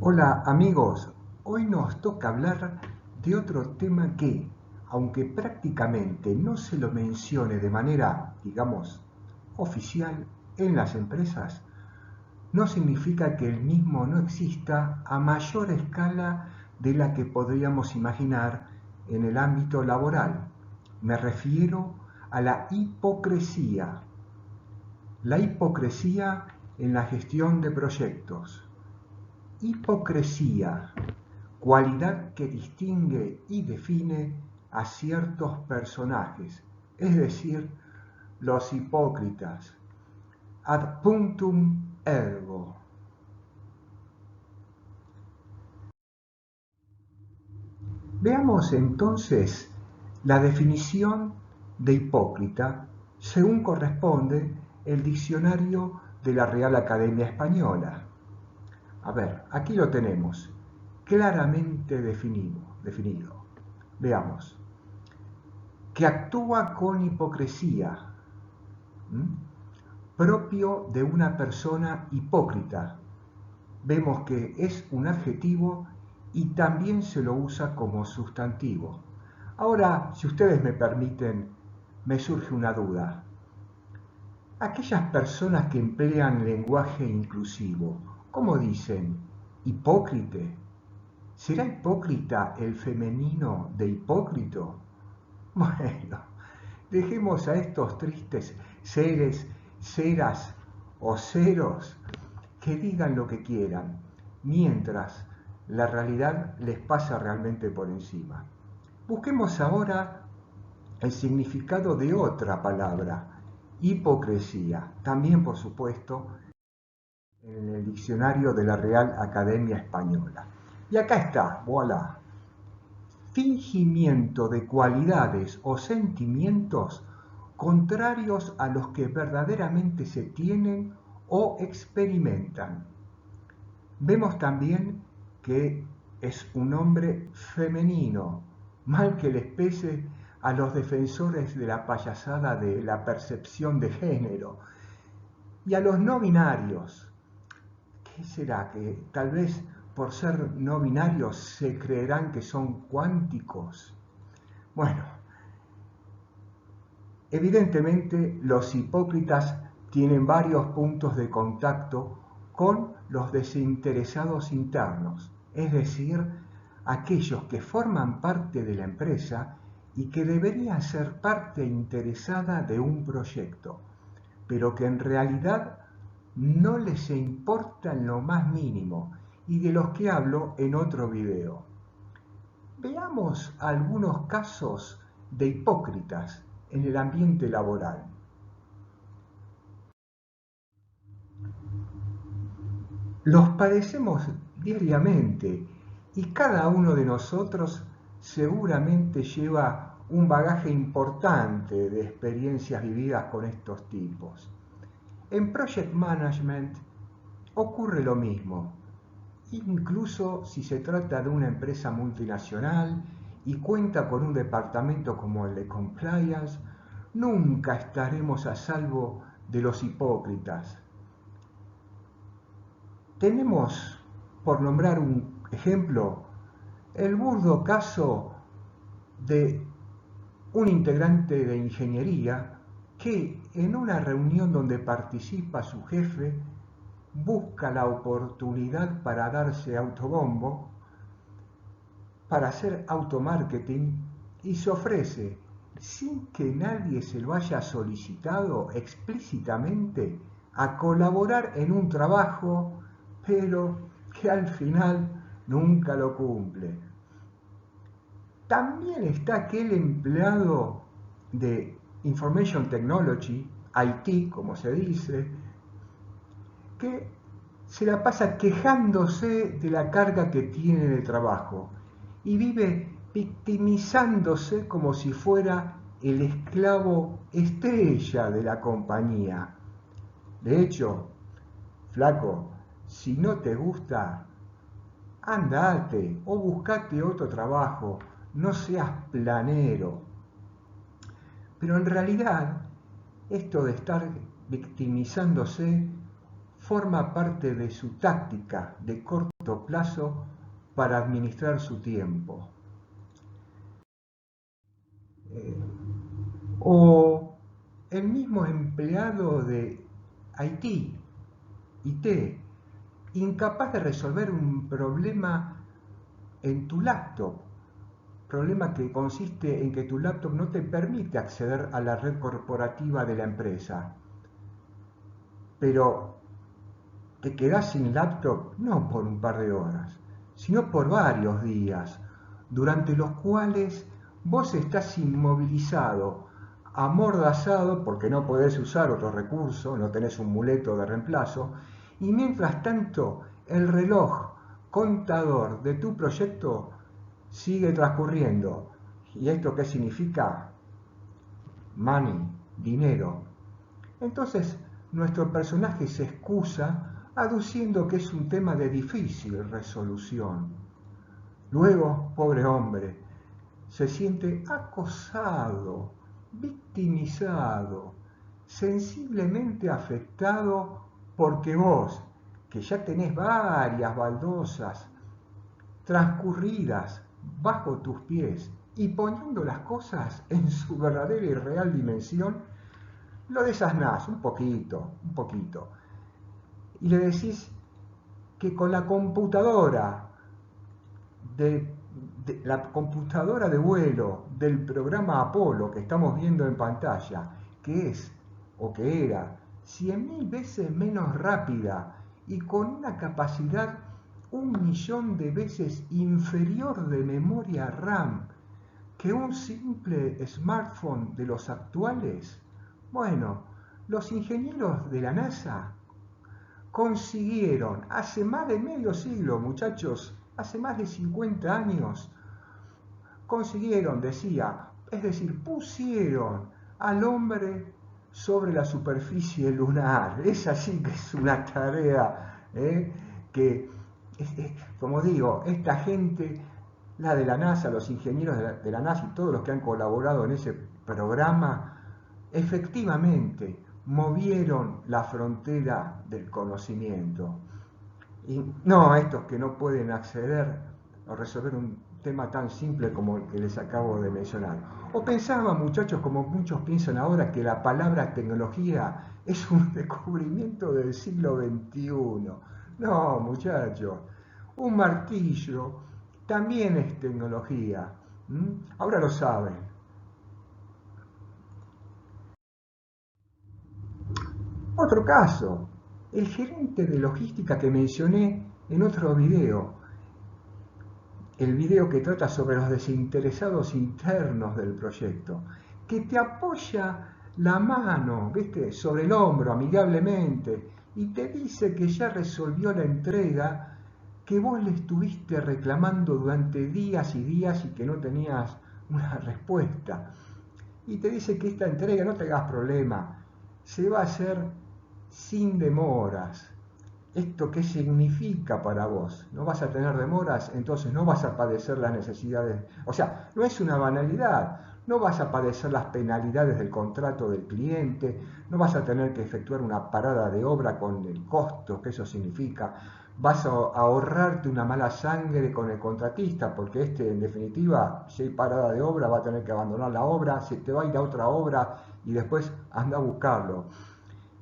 Hola amigos, hoy nos toca hablar de otro tema que, aunque prácticamente no se lo mencione de manera, digamos, oficial en las empresas, no significa que el mismo no exista a mayor escala de la que podríamos imaginar en el ámbito laboral. Me refiero a la hipocresía. La hipocresía en la gestión de proyectos. Hipocresía, cualidad que distingue y define a ciertos personajes, es decir, los hipócritas. Ad punctum ergo. Veamos entonces la definición de hipócrita según corresponde el diccionario de la Real Academia Española. A ver, aquí lo tenemos, claramente definido. Veamos, que actúa con hipocresía, propio de una persona hipócrita. Vemos que es un adjetivo y también se lo usa como sustantivo. Ahora, si ustedes me permiten, me surge una duda. Aquellas personas que emplean lenguaje inclusivo, ¿cómo dicen? ¿Hipócrite? ¿Será hipócrita el femenino de hipócrito? Bueno, dejemos a estos tristes seres, ceras o ceros que digan lo que quieran, mientras la realidad les pasa realmente por encima. Busquemos ahora el significado de otra palabra, hipocresía, también por supuesto en el diccionario de la Real Academia Española. Y acá está, voilà. Fingimiento de cualidades o sentimientos contrarios a los que verdaderamente se tienen o experimentan. Vemos también que es un nombre femenino, mal que les pese a los defensores de la payasada de la percepción de género y a los no binarios. ¿Qué será? Que tal vez por ser no binarios se creerán que son cuánticos. Bueno, evidentemente los hipócritas tienen varios puntos de contacto con los desinteresados internos, es decir, aquellos que forman parte de la empresa y que deberían ser parte interesada de un proyecto, pero que en realidad no les importa en lo más mínimo, y de los que hablo en otro video. Veamos algunos casos de hipócritas en el ambiente laboral. Los padecemos diariamente y cada uno de nosotros seguramente lleva un bagaje importante de experiencias vividas con estos tipos. En Project Management ocurre lo mismo, incluso si se trata de una empresa multinacional y cuenta con un departamento como el de Compliance, nunca estaremos a salvo de los hipócritas. Tenemos, por nombrar un ejemplo, el burdo caso de un integrante de ingeniería que en una reunión donde participa su jefe busca la oportunidad para darse autobombo, para hacer automarketing y se ofrece, sin que nadie se lo haya solicitado explícitamente, a colaborar en un trabajo, pero que al final nunca lo cumple. También está aquel empleado de Information Technology, IT como se dice, que se la pasa quejándose de la carga que tiene de trabajo y vive victimizándose como si fuera el esclavo estrella de la compañía. De hecho, flaco, si no te gusta, andate o buscate otro trabajo, no seas planero. Pero en realidad, esto de estar victimizándose forma parte de su táctica de corto plazo para administrar su tiempo. O el mismo empleado de IT, incapaz de resolver un problema en tu laptop, problema que consiste en que tu laptop no te permite acceder a la red corporativa de la empresa, pero te quedás sin laptop no por un par de horas, sino por varios días, durante los cuales vos estás inmovilizado, amordazado porque no podés usar otro recurso, no tenés un muleto de reemplazo, y mientras tanto el reloj contador de tu proyecto sigue transcurriendo. ¿Y esto qué significa? Money, dinero. Entonces nuestro personaje se excusa aduciendo que es un tema de difícil resolución. Luego, pobre hombre, se siente acosado, victimizado, sensiblemente afectado porque vos, que ya tenés varias baldosas transcurridas bajo tus pies y poniendo las cosas en su verdadera y real dimensión, lo desasnás un poquito, y le decís que con la computadora la computadora de vuelo del programa Apolo que estamos viendo en pantalla, que es o que era 100.000 veces menos rápida y con una capacidad 1.000.000 de veces inferior de memoria RAM que un simple smartphone de los actuales, bueno, los ingenieros de la NASA consiguieron hace más de medio siglo, muchachos, hace más de 50 años, consiguieron, decía, es decir, pusieron al hombre sobre la superficie lunar. Es así que es una tarea que, como digo, esta gente, la de la NASA, los ingenieros de la NASA y todos los que han colaborado en ese programa, efectivamente movieron la frontera del conocimiento. Y no estos que no pueden acceder a resolver un tema tan simple como el que les acabo de mencionar. O pensaban, muchachos, como muchos piensan ahora, que la palabra tecnología es un descubrimiento del siglo XXI. No, muchachos, un martillo también es tecnología. Ahora lo saben. Otro caso, el gerente de logística que mencioné en otro video, el video que trata sobre los desinteresados internos del proyecto, que te apoya la mano, ¿viste?, sobre el hombro amigablemente y te dice que ya resolvió la entrega que vos le estuviste reclamando durante días y días y que no tenías una respuesta. Y te dice que esta entrega, no te hagas problema, se va a hacer sin demoras. ¿Esto qué significa para vos? ¿No vas a tener demoras? Entonces no vas a padecer las necesidades. O sea, no es una banalidad. No vas a padecer las penalidades del contrato del cliente. No vas a tener que efectuar una parada de obra con el costo que eso significa. Vas a ahorrarte una mala sangre con el contratista, porque en definitiva, si hay parada de obra, va a tener que abandonar la obra, se te va a ir a otra obra y después anda a buscarlo.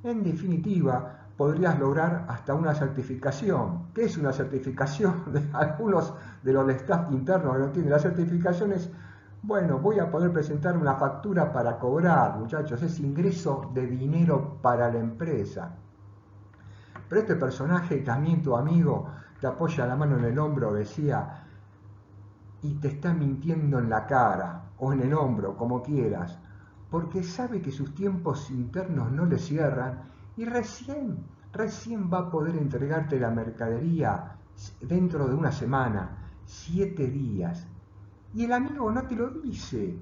En definitiva, podrías lograr hasta una certificación. ¿Qué es una certificación? De algunos de los staff internos que no tienen. La certificación es, bueno, voy a poder presentar una factura para cobrar, muchachos, es ingreso de dinero para la empresa. Pero este personaje, también tu amigo, te apoya la mano en el hombro, decía, y te está mintiendo en la cara, o en el hombro, como quieras, porque sabe que sus tiempos internos no le cierran y recién va a poder entregarte la mercadería dentro de una semana, 7 días. Y el amigo no te lo dice,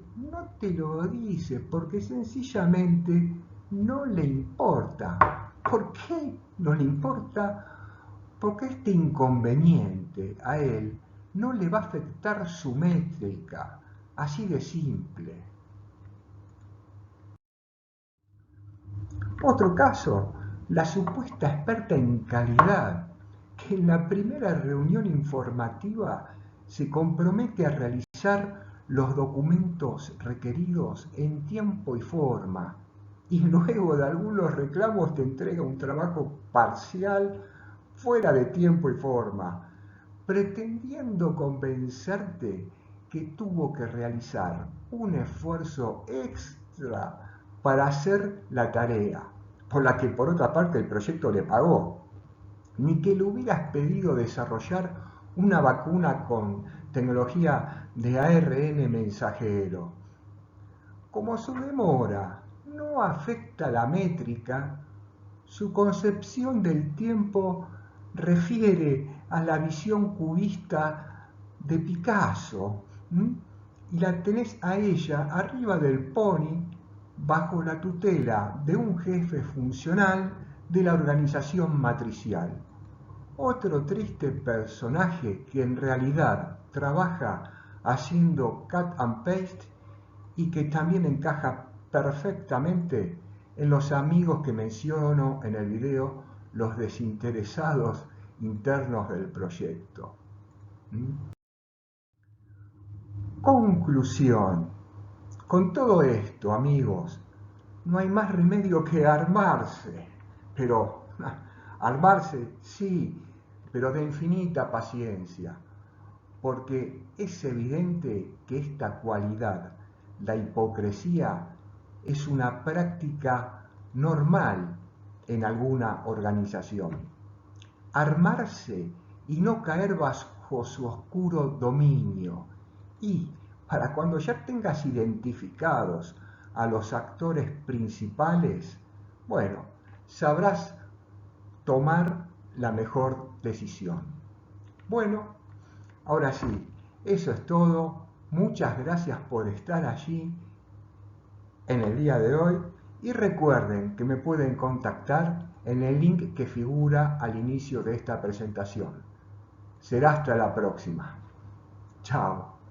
porque sencillamente no le importa. ¿Por qué no le importa? Porque este inconveniente a él no le va a afectar su métrica, así de simple. Otro caso, la supuesta experta en calidad, que en la primera reunión informativa se compromete a realizar los documentos requeridos en tiempo y forma, y luego de algunos reclamos te entrega un trabajo parcial fuera de tiempo y forma, pretendiendo convencerte que tuvo que realizar un esfuerzo extra para hacer la tarea, por la que por otra parte el proyecto le pagó, ni que le hubieras pedido desarrollar una vacuna con tecnología de ARN mensajero. Como su demora no afecta la métrica, su concepción del tiempo refiere a la visión cubista de Picasso, y la tenés a ella arriba del pony bajo la tutela de un jefe funcional de la organización matricial. Otro triste personaje que en realidad trabaja haciendo cut and paste y que también encaja perfectamente en los amigos que menciono en el video, los desinteresados internos del proyecto. Conclusión. Con todo esto, amigos, no hay más remedio que armarse. Pero, armarse sí, pero de infinita paciencia, porque es evidente que esta cualidad, la hipocresía, es una práctica normal en alguna organización. Armarse y no caer bajo su oscuro dominio. Y para cuando ya tengas identificados a los actores principales, bueno, sabrás tomar la mejor decisión. Bueno, ahora sí, eso es todo. Muchas gracias por estar allí en el día de hoy y recuerden que me pueden contactar en el link que figura al inicio de esta presentación. Será hasta la próxima. Chao.